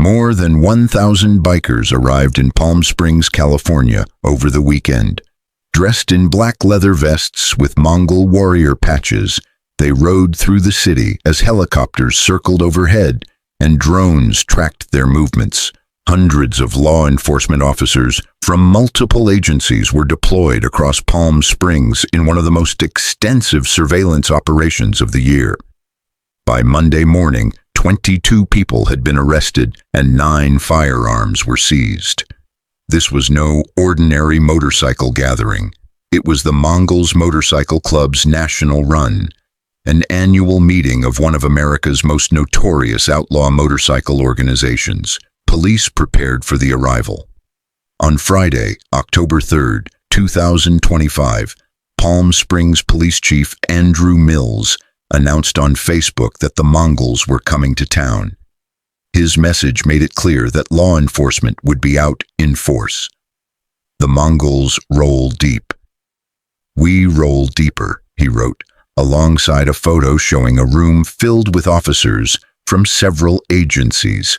More than 1,000 bikers arrived in Palm Springs, California over the weekend. Dressed in black leather vests with Mongol warrior patches, they rode through the city as helicopters circled overhead and drones tracked their movements. Hundreds of law enforcement officers from multiple agencies were deployed across Palm Springs in one of the most extensive surveillance operations of the year. By Monday morning, 22 people had been arrested and 9 firearms were seized. This was no ordinary motorcycle gathering. It was the Mongols Motorcycle Club's national run, an annual meeting of one of America's most notorious outlaw motorcycle organizations. Police prepared for the arrival. On Friday, October 3, 2025, Palm Springs Police Chief Andrew Mills announced on Facebook that the Mongols were coming to town. His message made it clear that law enforcement would be out in force. The Mongols roll deep. "We roll deeper," he wrote, alongside a photo showing a room filled with officers from several agencies.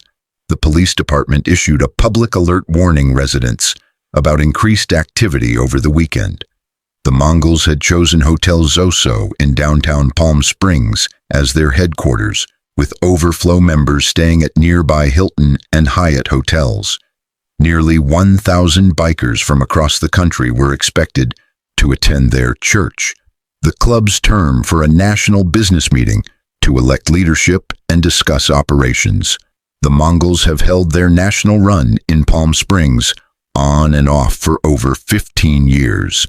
The police department issued a public alert warning residents about increased activity over the weekend. The Mongols had chosen Hotel Zoso in downtown Palm Springs as their headquarters, with overflow members staying at nearby Hilton and Hyatt hotels. Nearly 1,000 bikers from across the country were expected to attend their church, the club's term for a national business meeting to elect leadership and discuss operations. The Mongols have held their national run in Palm Springs on and off for over 15 years.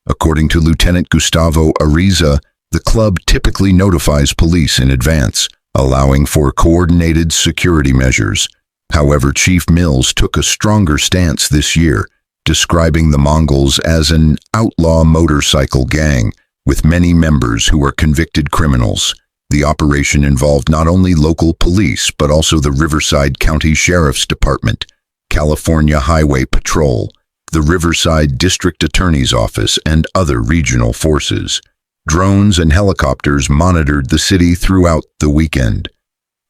According to Lieutenant Gustavo Ariza, the club typically notifies police in advance, allowing for coordinated security measures. However, Chief Mills took a stronger stance this year, describing the Mongols as an outlaw motorcycle gang with many members who are convicted criminals. The operation involved not only local police but also the Riverside County Sheriff's Department, California Highway Patrol, the Riverside District Attorney's Office, and other regional forces. Drones and helicopters monitored the city throughout the weekend.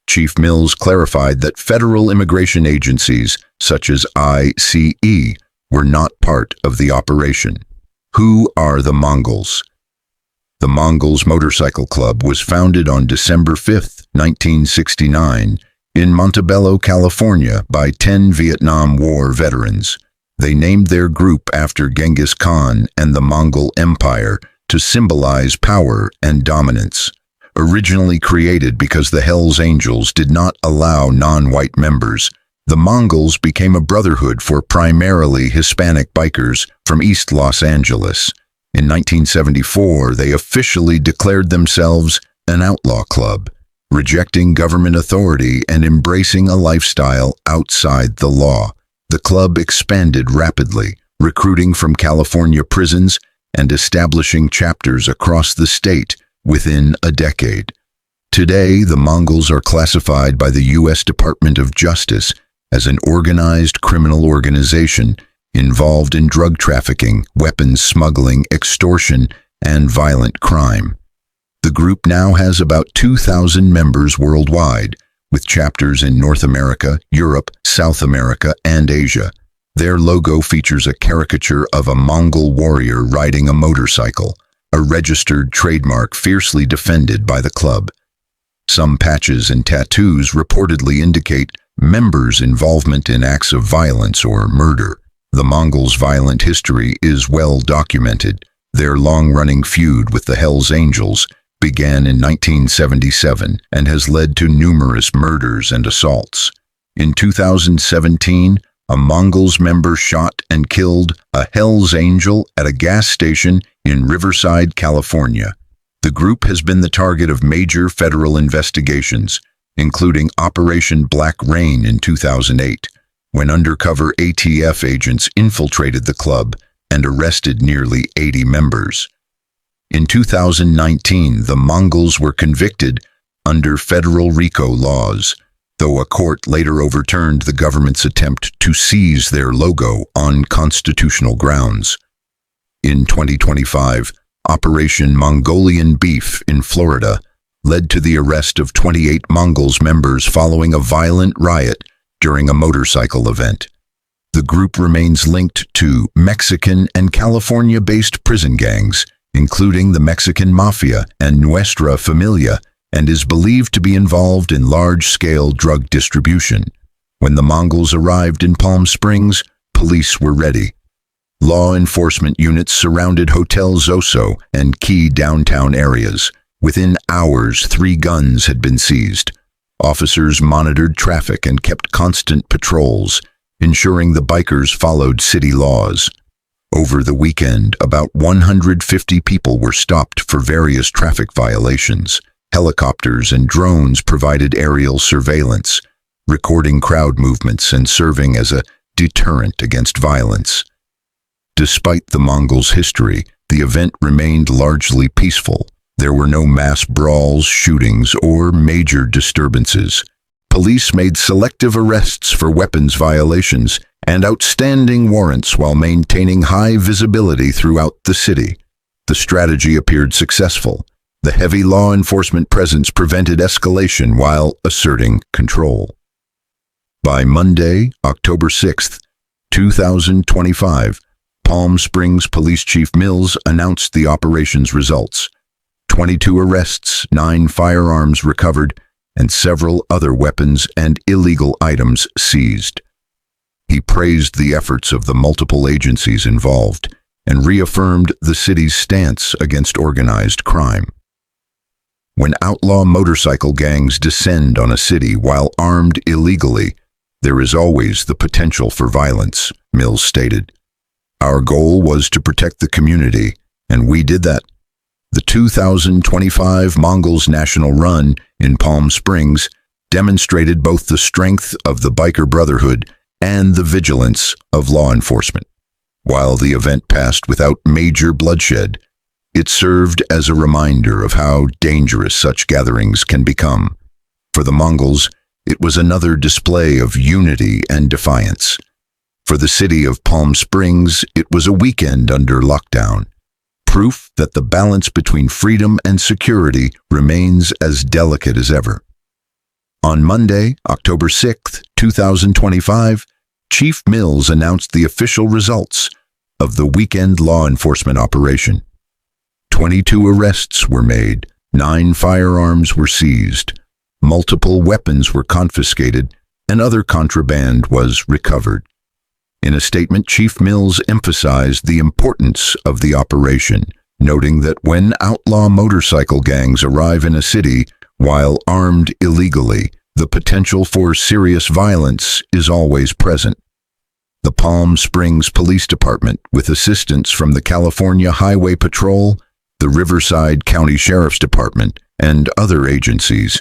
Chief Mills clarified that federal immigration agencies, such as ICE, were not part of the operation. Who are the Mongols? The Mongols Motorcycle Club was founded on December 5, 1969, in Montebello, California, by 10 Vietnam War veterans. They named their group after Genghis Khan and the Mongol Empire to symbolize power and dominance. Originally created because the Hells Angels did not allow non-white members, the Mongols became a brotherhood for primarily Hispanic bikers from East Los Angeles. In 1974, they officially declared themselves an outlaw club, rejecting government authority and embracing a lifestyle outside the law. The club expanded rapidly, recruiting from California prisons and establishing chapters across the state within a decade. Today, the Mongols are classified by the U.S. Department of Justice as an organized criminal organization involved in drug trafficking, weapons smuggling, extortion, and violent crime. The group now has about 2,000 members worldwide, with chapters in North America, Europe, South America, and Asia. Their logo features a caricature of a Mongol warrior riding a motorcycle, a registered trademark fiercely defended by the club. Some patches and tattoos reportedly indicate members' involvement in acts of violence or murder. The Mongols' violent history is well documented. Their long-running feud with the Hells Angels began in 1977 and has led to numerous murders and assaults. In 2017, a Mongols member shot and killed a Hells Angel at a gas station in Riverside, California. The group has been the target of major federal investigations, including Operation Black Rain in 2008, when undercover ATF agents infiltrated the club and arrested nearly 80 members. In 2019, the Mongols were convicted under federal RICO laws, though a court later overturned the government's attempt to seize their logo on constitutional grounds. In 2025, Operation Mongolian Beef in Florida led to the arrest of 28 Mongols members following a violent riot during a motorcycle event. The group remains linked to Mexican and California-based prison gangs, including the Mexican Mafia and Nuestra Familia, and is believed to be involved in large-scale drug distribution. When the Mongols arrived in Palm Springs, police were ready. Law enforcement units surrounded Hotel Zoso and key downtown areas. Within hours, 3 guns had been seized. Officers monitored traffic and kept constant patrols, ensuring the bikers followed city laws. Over the weekend, about 150 people were stopped for various traffic violations. Helicopters and drones provided aerial surveillance, recording crowd movements and serving as a deterrent against violence. Despite the Mongols' history, the event remained largely peaceful. There were no mass brawls, shootings, or major disturbances. Police made selective arrests for weapons violations and outstanding warrants while maintaining high visibility throughout the city. The strategy appeared successful. The heavy law enforcement presence prevented escalation while asserting control. By Monday, October 6, 2025, Palm Springs Police Chief Mills announced the operation's results. 22 arrests, 9 firearms recovered, and several other weapons and illegal items seized. He praised the efforts of the multiple agencies involved and reaffirmed the city's stance against organized crime. When outlaw motorcycle gangs descend on a city while armed illegally, there is always the potential for violence, Mills stated. Our goal was to protect the community, and we did that. The 2025 Mongols National Run in Palm Springs demonstrated both the strength of the biker brotherhood and the vigilance of law enforcement. While the event passed without major bloodshed, it served as a reminder of how dangerous such gatherings can become. For the Mongols, it was another display of unity and defiance. For the city of Palm Springs, it was a weekend under lockdown, proof that the balance between freedom and security remains as delicate as ever. On Monday, October 6, 2025, Chief Mills announced the official results of the weekend law enforcement operation. 22 arrests were made, 9 firearms were seized, multiple weapons were confiscated, and other contraband was recovered. In a statement, Chief Mills emphasized the importance of the operation, noting that when outlaw motorcycle gangs arrive in a city while armed illegally, the potential for serious violence is always present. The Palm Springs Police Department, with assistance from the California Highway Patrol, the Riverside County Sheriff's Department, and other agencies,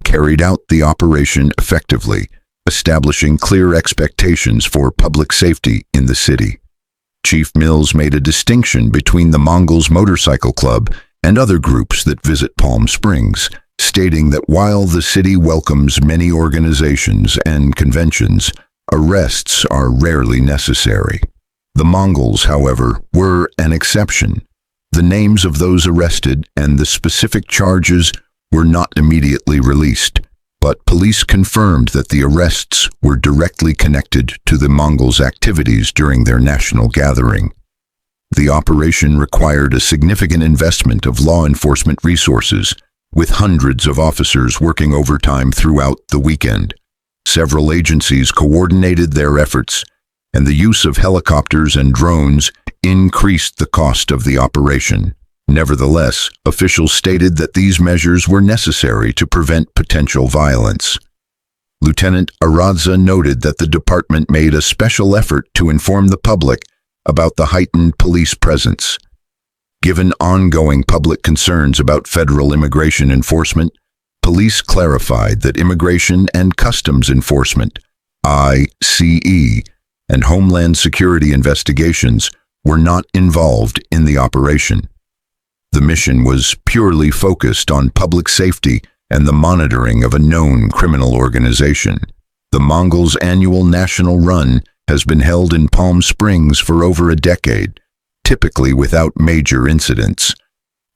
carried out the operation effectively, establishing clear expectations for public safety in the city. Chief Mills made a distinction between the Mongols Motorcycle Club and other groups that visit Palm Springs, stating that while the city welcomes many organizations and conventions, arrests are rarely necessary. The Mongols, however, were an exception. The names of those arrested and the specific charges were not immediately released, but police confirmed that the arrests were directly connected to the Mongols' activities during their national gathering. The operation required a significant investment of law enforcement resources, with hundreds of officers working overtime throughout the weekend. Several agencies coordinated their efforts, and the use of helicopters and drones increased the cost of the operation. Nevertheless, officials stated that these measures were necessary to prevent potential violence. Lieutenant Aradza noted that the department made a special effort to inform the public about the heightened police presence. Given ongoing public concerns about federal immigration enforcement, police clarified that Immigration and Customs Enforcement, ICE, and Homeland Security investigations were not involved in the operation. The mission was purely focused on public safety and the monitoring of a known criminal organization. The Mongols' annual national run has been held in Palm Springs for over a decade, typically without major incidents.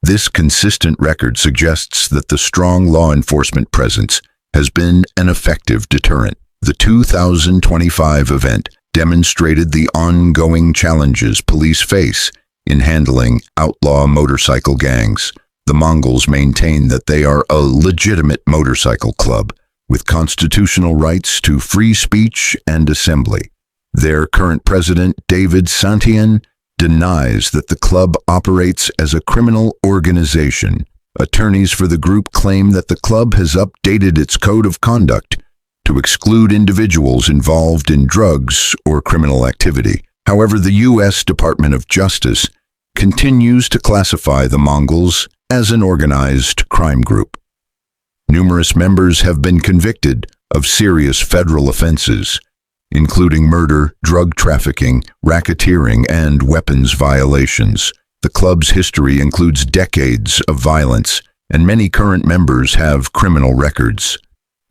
This consistent record suggests that the strong law enforcement presence has been an effective deterrent. The 2025 event demonstrated the ongoing challenges police face in handling outlaw motorcycle gangs. The Mongols maintain that they are a legitimate motorcycle club with constitutional rights to free speech and assembly. Their current president, David Santian, denies that the club operates as a criminal organization. Attorneys for the group claim that the club has updated its code of conduct to exclude individuals involved in drugs or criminal activity. However, the U.S. Department of Justice continues to classify the Mongols as an organized crime group. Numerous members have been convicted of serious federal offenses, including murder, drug trafficking, racketeering, and weapons violations. The club's history includes decades of violence, and many current members have criminal records.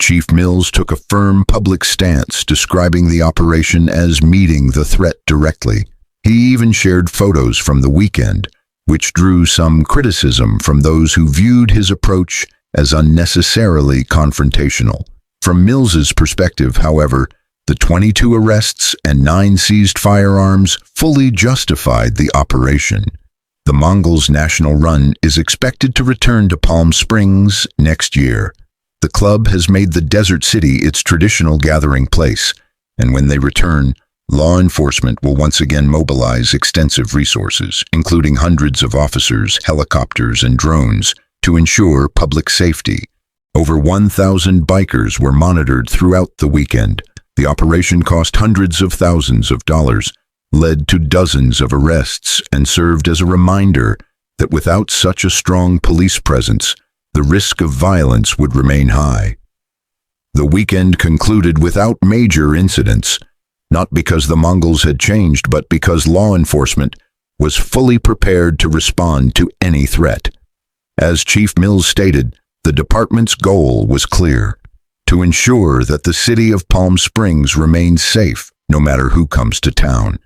Chief Mills took a firm public stance, describing the operation as meeting the threat directly. He even shared photos from the weekend, which drew some criticism from those who viewed his approach as unnecessarily confrontational. From Mills's perspective, however, the 22 arrests and 9 seized firearms fully justified the operation. The Mongols' national run is expected to return to Palm Springs next year. The club has made the desert city its traditional gathering place, and when they return, law enforcement will once again mobilize extensive resources, including hundreds of officers, helicopters, and drones, to ensure public safety. Over 1,000 bikers were monitored throughout the weekend. The operation cost hundreds of thousands of dollars, led to dozens of arrests, and served as a reminder that without such a strong police presence, the risk of violence would remain high. The weekend concluded without major incidents, not because the Mongols had changed, but because law enforcement was fully prepared to respond to any threat. As Chief Mills stated, the department's goal was clear: to ensure that the city of Palm Springs remains safe no matter who comes to town.